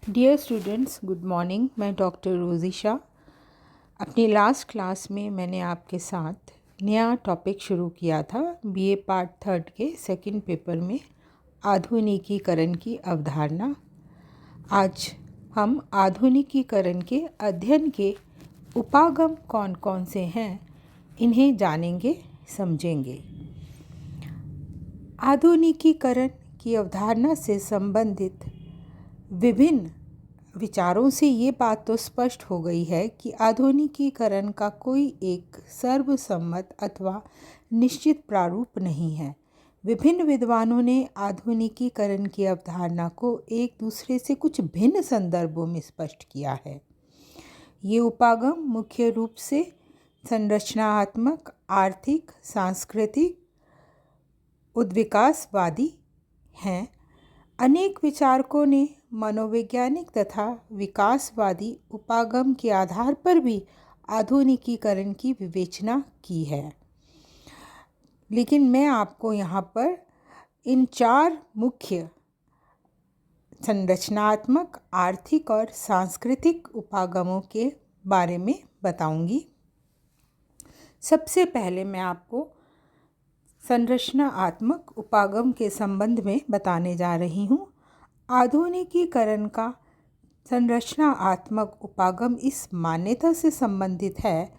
Dear students, good morning. मैं doctor Rozisha. अपनी last class में मैंने आपके साथ नया टॉपिक शुरू किया था बीए पार्ट थर्ड के सेकंड पेपर में, आधुनिकीकरण की अवधारणा। आज हम आधुनिकीकरण के अध्ययन के उपागम कौन कौन से हैं, इन्हें जानेंगे, समझेंगे। आधुनिकीकरण की अवधारणा से संबंधित विभिन्न विचारों से ये बात तो स्पष्ट हो गई है कि आधुनिकीकरण का कोई एक सर्वसम्मत अथवा निश्चित प्रारूप नहीं है। विभिन्न विद्वानों ने आधुनिकीकरण की अवधारणा को एक दूसरे से कुछ भिन्न संदर्भों में स्पष्ट किया है। ये उपागम मुख्य रूप से संरचनात्मक, आर्थिक, सांस्कृतिक, उद्विकासवादी हैं। अनेक विचारकों ने मनोवैज्ञानिक तथा विकासवादी उपागम के आधार पर भी आधुनिकीकरण की विवेचना की है, लेकिन मैं आपको यहाँ पर इन चार मुख्य संरचनात्मक, आर्थिक और सांस्कृतिक उपागमों के बारे में बताऊंगी। सबसे पहले मैं आपको संरचनात्मक उपागम के संबंध में बताने जा रही हूँ। आधुनिकीकरण का संरचनात्मक उपागम इस मान्यता से संबंधित है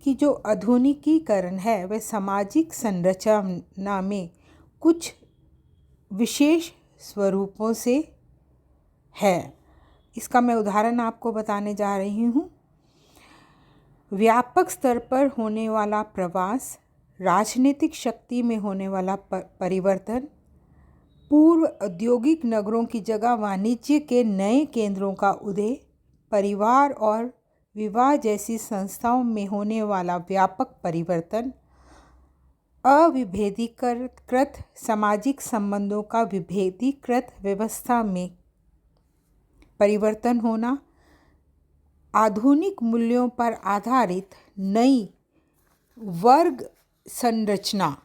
कि जो आधुनिकीकरण है वह सामाजिक संरचना में कुछ विशेष स्वरूपों से है। इसका मैं उदाहरण आपको बताने जा रही हूँ। व्यापक स्तर पर होने वाला प्रवास, राजनीतिक शक्ति में होने वाला परिवर्तन, पूर्व औद्योगिक नगरों की जगह वाणिज्य के नए केंद्रों का उदय, परिवार और विवाह जैसी संस्थाओं में होने वाला व्यापक परिवर्तन, अविभेदीकृत सामाजिक संबंधों का विभेदीकृत व्यवस्था में परिवर्तन होना, आधुनिक मूल्यों पर आधारित नई वर्ग संरचना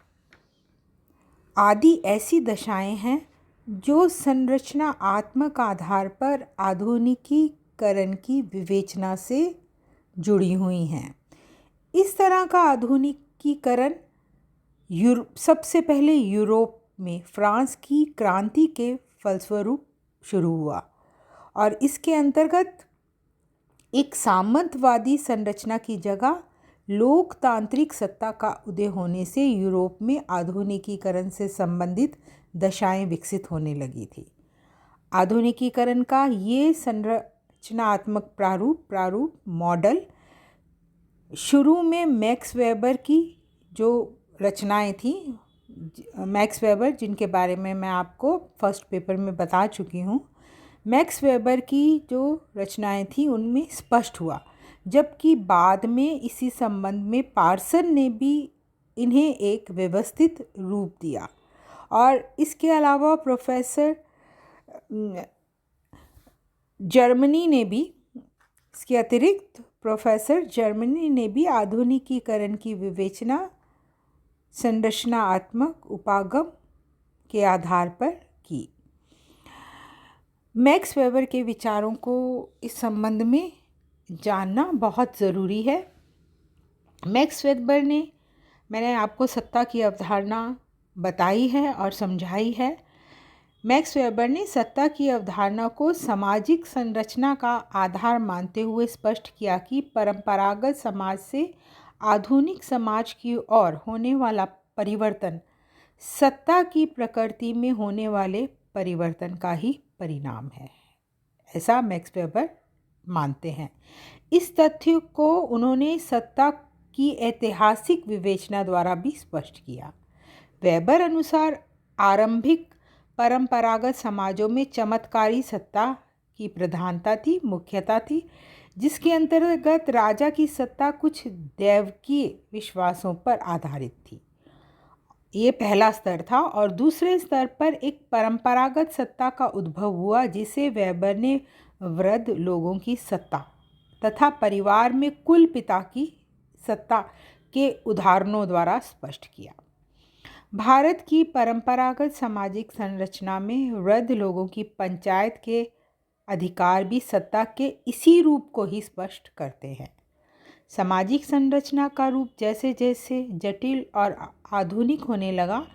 आदि ऐसी दशाएं हैं जो संरचनात्मक आधार पर आधुनिकीकरण की विवेचना से जुड़ी हुई हैं। इस तरह का आधुनिकीकरण सबसे पहले यूरोप में फ्रांस की क्रांति के फलस्वरूप शुरू हुआ और इसके अंतर्गत एक सामंतवादी संरचना की जगह लोकतांत्रिक सत्ता का उदय होने से यूरोप में आधुनिकीकरण से संबंधित दशाएं विकसित होने लगी थी। आधुनिकीकरण का ये संरचनात्मक प्रारूप मॉडल शुरू में मैक्स वेबर की जो रचनाएं थी, मैक्स वेबर जिनके बारे में मैं आपको फर्स्ट पेपर में बता चुकी हूँ, मैक्स वेबर की जो रचनाएं थी उनमें स्पष्ट हुआ, जबकि बाद में इसी संबंध में पार्सन ने भी इन्हें एक व्यवस्थित रूप दिया। और इसके अलावा प्रोफेसर जर्मनी ने भी आधुनिकीकरण की विवेचना संरचनात्मक उपागम के आधार पर की। मैक्स वेबर के विचारों को इस संबंध में जानना बहुत ज़रूरी है। मैक्स वेबर ने, मैंने आपको सत्ता की अवधारणा बताई है और समझाई है। मैक्स वेबर ने सत्ता की अवधारणा को सामाजिक संरचना का आधार मानते हुए स्पष्ट किया कि परंपरागत समाज से आधुनिक समाज की ओर होने वाला परिवर्तन सत्ता की प्रकृति में होने वाले परिवर्तन का ही परिणाम है। ऐसा मैक्स वेबर मानते हैं। इस तथ्य को उन्होंने सत्ता की ऐतिहासिक विवेचना द्वारा भी स्पष्ट किया। वेबर अनुसार आरंभिक परंपरागत समाजों में चमत्कारी सत्ता की प्रधानता थी, मुख्यता थी, जिसके अंतर्गत राजा की सत्ता कुछ दैवकीय विश्वासों पर आधारित थी। ये पहला स्तर था। और दूसरे स्तर पर एक परंपरागत सत्ता का उद्भव हुआ, जिसे वेबर ने वृद्ध लोगों की सत्ता तथा परिवार में कुल पिता की सत्ता के उदाहरणों द्वारा स्पष्ट किया। भारत की परंपरागत सामाजिक संरचना में वृद्ध लोगों की पंचायत के अधिकार भी सत्ता के इसी रूप को ही स्पष्ट करते हैं। सामाजिक संरचना का रूप जैसे जैसे जटिल और आधुनिक होने लगा,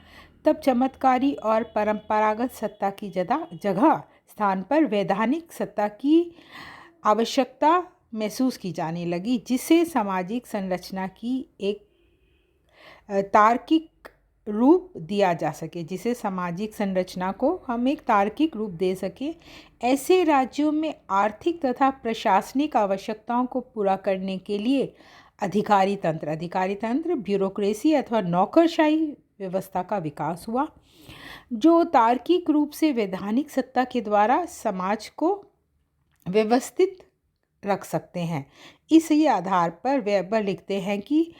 तब चमत्कारी और परंपरागत सत्ता की जगह स्थान पर वैधानिक सत्ता की आवश्यकता महसूस की जाने लगी, जिसे सामाजिक संरचना की एक तार्किक रूप दिया जा सके, जिसे सामाजिक संरचना को हम एक तार्किक रूप दे सके। ऐसे राज्यों में आर्थिक तथा प्रशासनिक आवश्यकताओं को पूरा करने के लिए अधिकारी तंत्र ब्यूरोक्रेसी अथवा नौकरशाही व्यवस्था का विकास हुआ, जो तार्किक रूप से वैधानिक सत्ता के द्वारा समाज को व्यवस्थित रख सकते हैं। इसी आधार पर वेबर लिखते हैं कि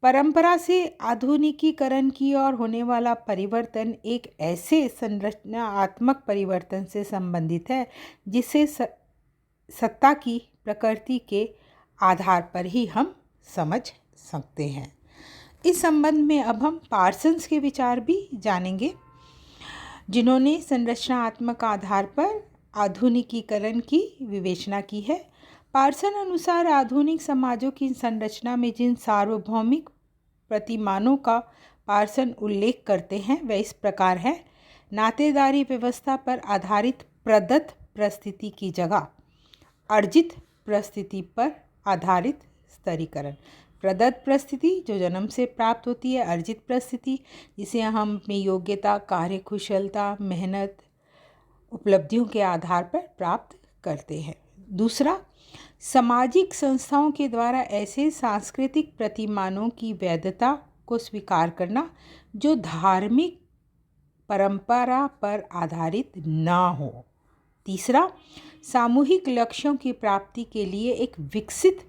परंपरा से आधुनिकीकरण की ओर होने वाला परिवर्तन एक ऐसे संरचनात्मक परिवर्तन से संबंधित है जिसे सत्ता की प्रकृति के आधार पर ही हम समझ सकते हैं। इस संबंध में अब हम पार्सन्स के विचार भी जानेंगे, जिन्होंने संरचनात्मक आधार पर आधुनिकीकरण की विवेचना की है। पार्सन अनुसार आधुनिक समाजों की संरचना में जिन सार्वभौमिक प्रतिमानों का पार्सन उल्लेख करते हैं वह इस प्रकार है। नातेदारी व्यवस्था पर आधारित प्रदत्त परिस्थिति की जगह अर्जित परिस्थिति पर आधारित स्तरीकरण। प्रदत्त परिस्थिति जो जन्म से प्राप्त होती है, अर्जित परिस्थिति जिसे हम अपनी योग्यता, कार्यकुशलता, मेहनत, उपलब्धियों के आधार पर प्राप्त करते हैं। दूसरा, सामाजिक संस्थाओं के द्वारा ऐसे सांस्कृतिक प्रतिमानों की वैधता को स्वीकार करना जो धार्मिक परंपरा पर आधारित ना हो। तीसरा, सामूहिक लक्ष्यों की प्राप्ति के लिए एक विकसित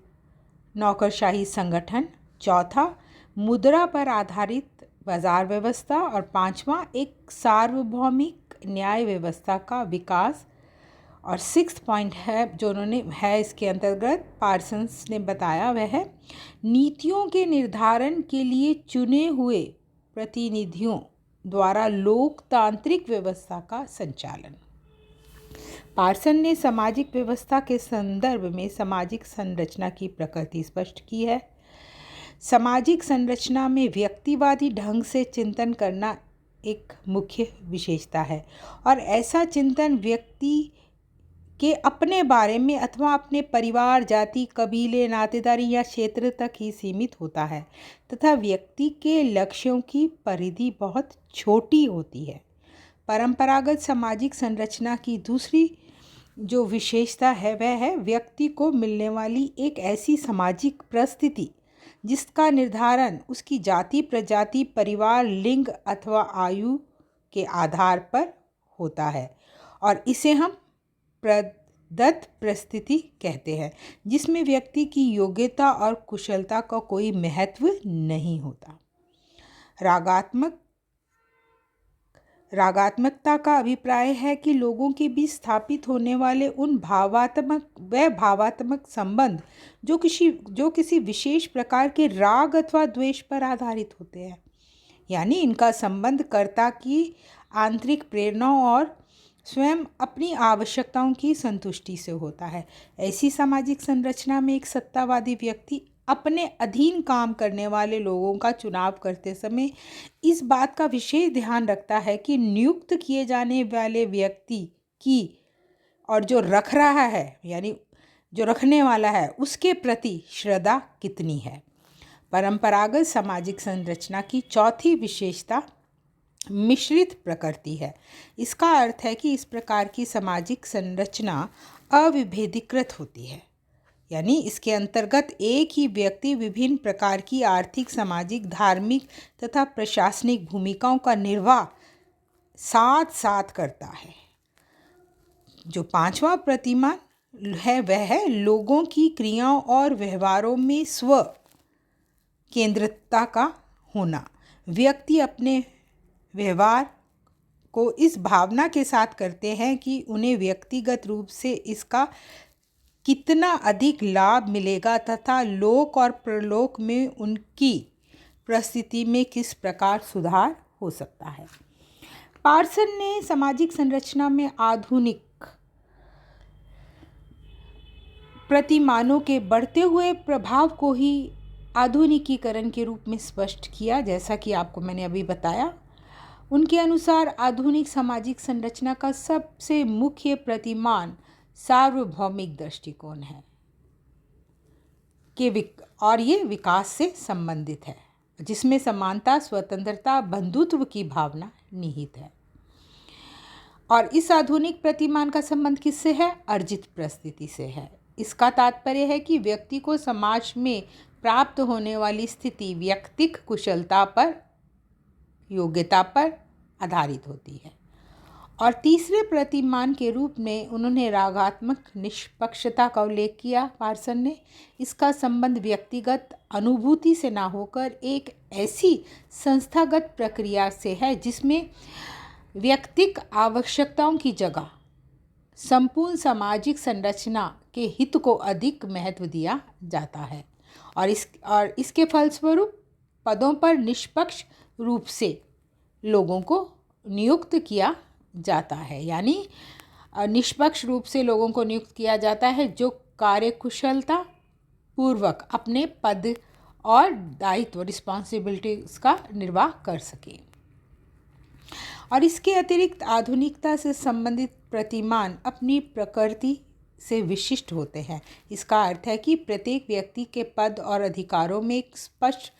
नौकरशाही संगठन। चौथा, मुद्रा पर आधारित बाजार व्यवस्था। और पांचवा, एक सार्वभौमिक न्याय व्यवस्था का विकास। और 6th पॉइंट है जो उन्होंने है इसके अंतर्गत पार्सन्स ने बताया, वह है नीतियों के निर्धारण के लिए चुने हुए प्रतिनिधियों द्वारा लोकतांत्रिक व्यवस्था का संचालन। पार्सन ने सामाजिक व्यवस्था के संदर्भ में सामाजिक संरचना की प्रकृति स्पष्ट की है। सामाजिक संरचना में व्यक्तिवादी ढंग से चिंतन करना एक मुख्य विशेषता है और ऐसा चिंतन व्यक्ति के अपने बारे में अथवा अपने परिवार, जाति, कबीले, नातेदारी या क्षेत्र तक ही सीमित होता है तथा व्यक्ति के लक्ष्यों की परिधि बहुत छोटी होती है। परंपरागत सामाजिक संरचना की दूसरी जो विशेषता है वह है व्यक्ति को मिलने वाली एक ऐसी सामाजिक परिस्थिति जिसका निर्धारण उसकी जाति, प्रजाति, परिवार, लिंग अथवा आयु के आधार पर होता है और इसे हम प्रदत्त परिस्थिति कहते हैं, जिसमें व्यक्ति की योग्यता और कुशलता का कोई महत्व नहीं होता। रागात्मकता का अभिप्राय है कि लोगों के बीच स्थापित होने वाले उन भावात्मक संबंध जो किसी विशेष प्रकार के राग अथवा द्वेष पर आधारित होते हैं, यानी इनका संबंध कर्ता की आंतरिक प्रेरणाओं और स्वयं अपनी आवश्यकताओं की संतुष्टि से होता है। ऐसी सामाजिक संरचना में एक सत्तावादी व्यक्ति अपने अधीन काम करने वाले लोगों का चुनाव करते समय इस बात का विशेष ध्यान रखता है कि नियुक्त किए जाने वाले व्यक्ति की और जो रख रहा है यानी जो रखने वाला है उसके प्रति श्रद्धा कितनी है। परंपरागत सामाजिक संरचना की चौथी विशेषता मिश्रित प्रकृति है। इसका अर्थ है कि इस प्रकार की सामाजिक संरचना अविभेदीकृत होती है, यानी इसके अंतर्गत एक ही व्यक्ति विभिन्न प्रकार की आर्थिक, सामाजिक, धार्मिक तथा प्रशासनिक भूमिकाओं का निर्वाह साथ साथ करता है। जो पांचवा प्रतिमान है वह है लोगों की क्रियाओं और व्यवहारों में स्व केंद्रितता का होना। व्यक्ति अपने व्यवहार को इस भावना के साथ करते हैं कि उन्हें व्यक्तिगत रूप से इसका कितना अधिक लाभ मिलेगा तथा लोक और परलोक में उनकी परिस्थिति में किस प्रकार सुधार हो सकता है। पार्सन ने सामाजिक संरचना में आधुनिक प्रतिमानों के बढ़ते हुए प्रभाव को ही आधुनिकीकरण के रूप में स्पष्ट किया। जैसा कि आपको मैंने अभी बताया, उनके अनुसार आधुनिक सामाजिक संरचना का सबसे मुख्य प्रतिमान सार्वभौमिक दृष्टिकोण है और ये विकास से संबंधित है, जिसमें समानता, स्वतंत्रता, बंधुत्व की भावना निहित है। और इस आधुनिक प्रतिमान का संबंध किससे है? अर्जित परिस्थिति से है। इसका तात्पर्य है कि व्यक्ति को समाज में प्राप्त होने वाली स्थिति व्यक्तिक कुशलता पर, योग्यता पर आधारित होती है। और तीसरे प्रतिमान के रूप में उन्होंने रागात्मक निष्पक्षता का उल्लेख किया पार्सन ने। इसका संबंध व्यक्तिगत अनुभूति से ना होकर एक ऐसी संस्थागत प्रक्रिया से है जिसमें व्यक्तिक आवश्यकताओं की जगह संपूर्ण सामाजिक संरचना के हित को अधिक महत्व दिया जाता है। और इसके फलस्वरूप पदों पर निष्पक्ष रूप से लोगों को नियुक्त किया जाता है, यानी निष्पक्ष रूप से लोगों को नियुक्त किया जाता है जो कार्यकुशलता पूर्वक अपने पद और दायित्व, रिस्पॉन्सिबिलिटीज का निर्वाह कर सके। और इसके अतिरिक्त आधुनिकता से संबंधित प्रतिमान अपनी प्रकृति से विशिष्ट होते हैं। इसका अर्थ है कि प्रत्येक व्यक्ति के पद और अधिकारों में एक स्पष्ट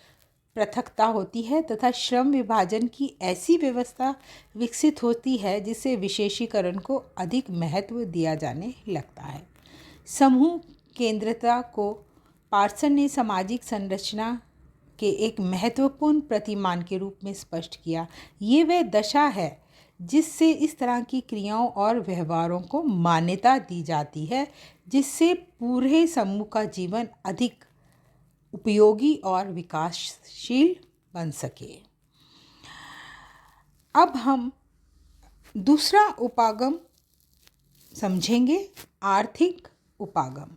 पृथकता होती है तथा श्रम विभाजन की ऐसी व्यवस्था विकसित होती है जिससे विशेषीकरण को अधिक महत्व दिया जाने लगता है। समूह केंद्रता को पार्सन ने सामाजिक संरचना के एक महत्वपूर्ण प्रतिमान के रूप में स्पष्ट किया। ये वह दशा है जिससे इस तरह की क्रियाओं और व्यवहारों को मान्यता दी जाती है, जिससे पूरे समूह का जीवन अधिक उपयोगी और विकासशील बन सके। अब हम दूसरा उपागम समझेंगे, आर्थिक उपागम।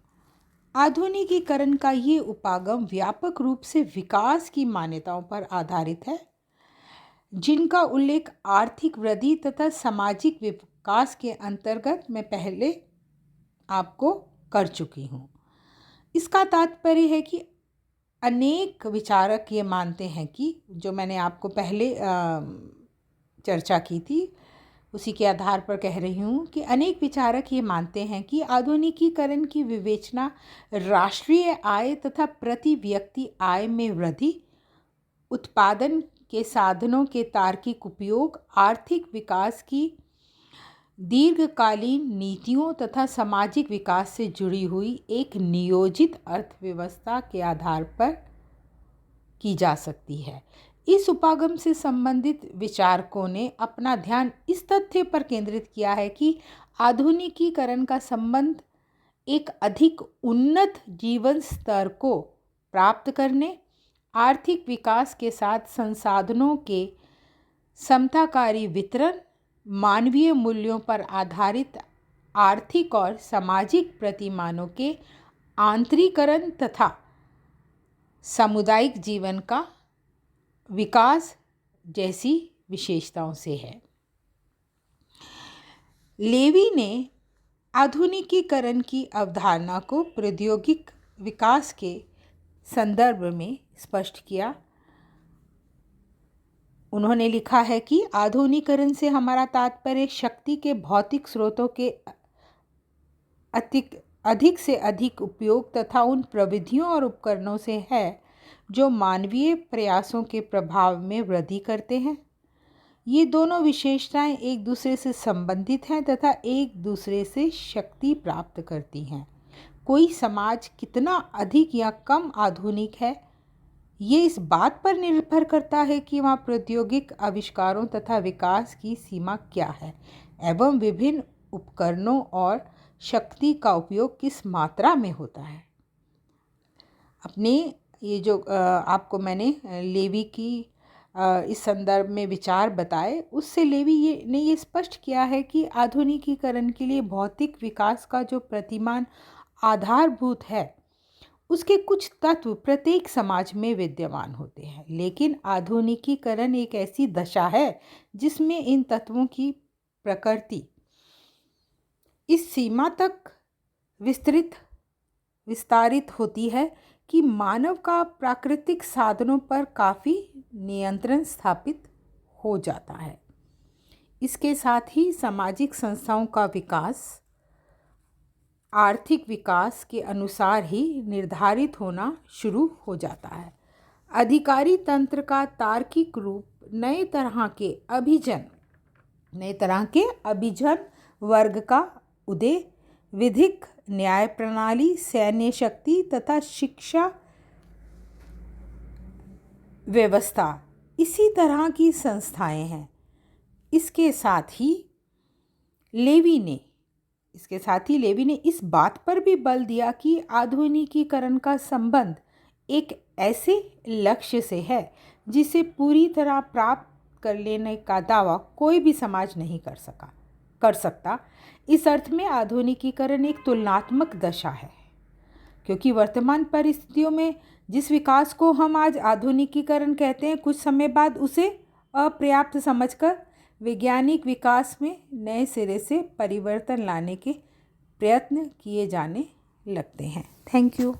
आधुनिकीकरण का ये उपागम व्यापक रूप से विकास की मान्यताओं पर आधारित है, जिनका उल्लेख आर्थिक वृद्धि तथा सामाजिक विकास के अंतर्गत मैं पहले आपको कर चुकी हूँ। इसका तात्पर्य है कि अनेक विचारक ये मानते हैं कि, जो मैंने आपको पहले चर्चा की थी उसी के आधार पर कह रही हूँ कि अनेक विचारक ये मानते हैं कि आधुनिकीकरण की विवेचना राष्ट्रीय आय तथा प्रति व्यक्ति आय में वृद्धि, उत्पादन के साधनों के तार्किक उपयोग, आर्थिक विकास की दीर्घकालीन नीतियों तथा सामाजिक विकास से जुड़ी हुई एक नियोजित अर्थव्यवस्था के आधार पर की जा सकती है। इस उपागम से संबंधित विचारकों ने अपना ध्यान इस तथ्य पर केंद्रित किया है कि आधुनिकीकरण का संबंध एक अधिक उन्नत जीवन स्तर को प्राप्त करने, आर्थिक विकास के साथ संसाधनों के समताकारी वितरण, मानवीय मूल्यों पर आधारित आर्थिक और सामाजिक प्रतिमानों के आंतरीकरण तथा सामुदायिक जीवन का विकास जैसी विशेषताओं से है। लेवी ने आधुनिकीकरण की अवधारणा को प्रौद्योगिक विकास के संदर्भ में स्पष्ट किया। उन्होंने लिखा है कि आधुनिकीकरण से हमारा तात्पर्य शक्ति के भौतिक स्रोतों के अधिक से अधिक उपयोग तथा उन प्रविधियों और उपकरणों से है जो मानवीय प्रयासों के प्रभाव में वृद्धि करते हैं। ये दोनों विशेषताएं एक दूसरे से संबंधित हैं तथा एक दूसरे से शक्ति प्राप्त करती हैं। कोई समाज कितना अधिक या कम आधुनिक है, ये इस बात पर निर्भर करता है कि वहाँ प्रौद्योगिक आविष्कारों तथा विकास की सीमा क्या है एवं विभिन्न उपकरणों और शक्ति का उपयोग किस मात्रा में होता है। अपने ये जो आपको मैंने लेवी की इस संदर्भ में विचार बताए, उससे लेवी ने ये स्पष्ट किया है कि आधुनिकीकरण के लिए भौतिक विकास का जो प्रतिमान आधारभूत है, उसके कुछ तत्व प्रत्येक समाज में विद्यमान होते हैं, लेकिन आधुनिकीकरण एक ऐसी दशा है जिसमें इन तत्वों की प्रकृति इस सीमा तक विस्तृत विस्तारित होती है कि मानव का प्राकृतिक साधनों पर काफ़ी नियंत्रण स्थापित हो जाता है। इसके साथ ही सामाजिक संस्थाओं का विकास आर्थिक विकास के अनुसार ही निर्धारित होना शुरू हो जाता है। अधिकारी तंत्र का तार्किक रूप नए तरह के अभिजन वर्ग का उदय, विधिक न्याय प्रणाली, सैन्य शक्ति तथा शिक्षा व्यवस्था इसी तरह की संस्थाएं हैं। इसके साथ ही लेवी ने इस बात पर भी बल दिया कि आधुनिकीकरण का संबंध एक ऐसे लक्ष्य से है जिसे पूरी तरह प्राप्त कर लेने का दावा कोई भी समाज नहीं कर सकता। इस अर्थ में आधुनिकीकरण एक तुलनात्मक दशा है, क्योंकि वर्तमान परिस्थितियों में जिस विकास को हम आज आधुनिकीकरण कहते हैं, कुछ समय बाद उसे अपर्याप्त समझकर वैज्ञानिक विकास में नए सिरे से परिवर्तन लाने के प्रयत्न किए जाने लगते हैं। Thank you.